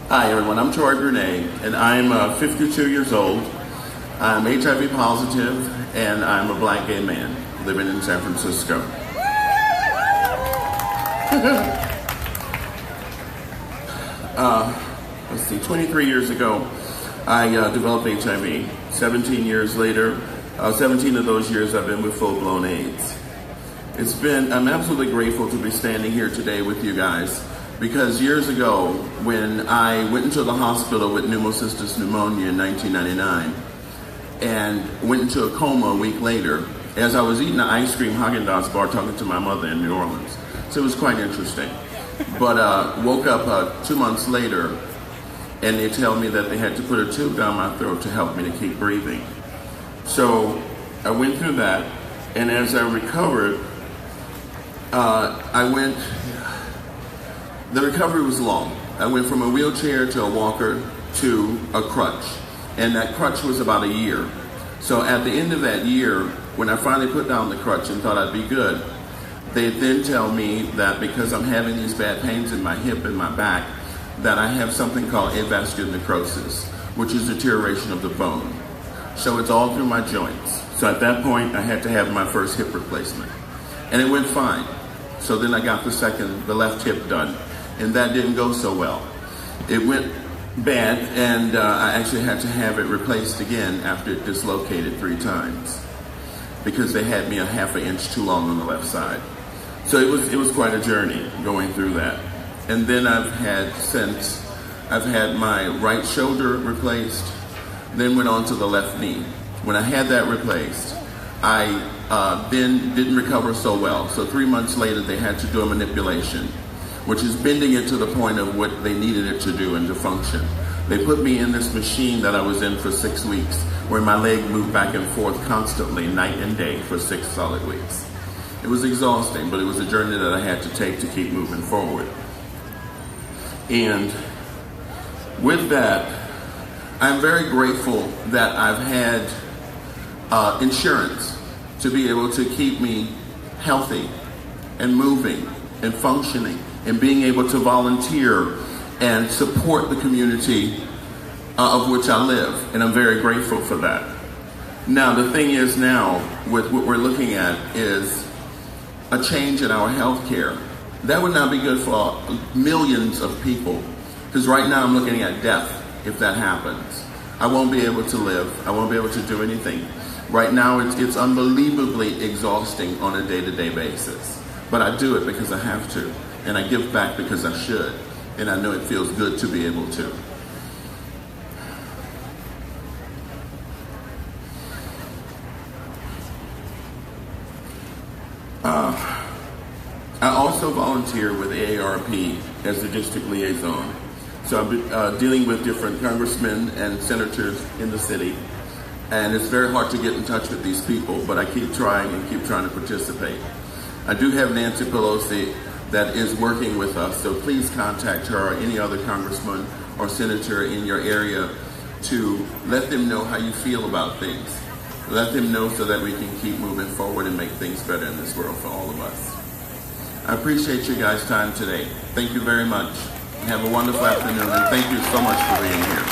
Hi everyone, I'm Brunet, and I'm 52 years old. I'm HIV positive, and I'm a black gay man living in San Francisco. Let's see, 23 years ago, I developed HIV. 17 years later, 17 of those years I've been with full-blown AIDS. I'm absolutely grateful to be standing here today with you guys, because years ago, when I went into the hospital with pneumocystis pneumonia in 1999 and went into a coma a week later, as I was eating an ice cream Haagen-Dazs bar talking to my mother in New Orleans. So it was quite interesting. But woke up 2 months later, and they tell me that they had to put a tube down my throat to help me to keep breathing. So I went through that, and as I recovered, the recovery was long. I went from a wheelchair to a walker to a crutch, and that crutch was about a year. So at the end of that year, when I finally put down the crutch and thought I'd be good, they then tell me that because I'm having these bad pains in my hip and my back, that I have something called avascular necrosis, which is deterioration of the bone. So it's all through my joints. So at that point, I had to have my first hip replacement. And it went fine. So then I got the left hip done. And that didn't go so well. It went bad, and I actually had to have it replaced again after it dislocated 3 times, because they had me a ½ an inch too long on the left side. So it was quite a journey going through that. And then I've had my right shoulder replaced, then went on to the left knee. When I had that replaced, I then didn't recover so well. So 3 months later, they had to do a manipulation, which is bending it to the point of what they needed it to do and to function. They put me in this machine that I was in for 6 weeks, where my leg moved back and forth constantly, night and day, for 6 solid weeks. It was exhausting, but it was a journey that I had to take to keep moving forward. And with that, I'm very grateful that I've had insurance to be able to keep me healthy and moving and functioning and being able to volunteer and support the community of which I live. And I'm very grateful for that. Now, the thing is now, with what we're looking at is a change in our health care. That would not be good for millions of people, because right now I'm looking at death if that happens. I won't be able to live. I won't be able to do anything. Right now it's unbelievably exhausting on a day-to-day basis. But I do it because I have to, and I give back because I should, and I know it feels good to be able to. I also volunteer with AARP as the district liaison. So I've been dealing with different congressmen and senators in the city. And it's very hard to get in touch with these people, but I keep trying to participate. I do have Nancy Pelosi that is working with us, so please contact her or any other congressman or senator in your area to let them know how you feel about things. Let them know so that we can keep moving forward and make things better in this world for all of us. I appreciate you guys' time today. Thank you very much. Have a wonderful afternoon, and thank you so much for being here.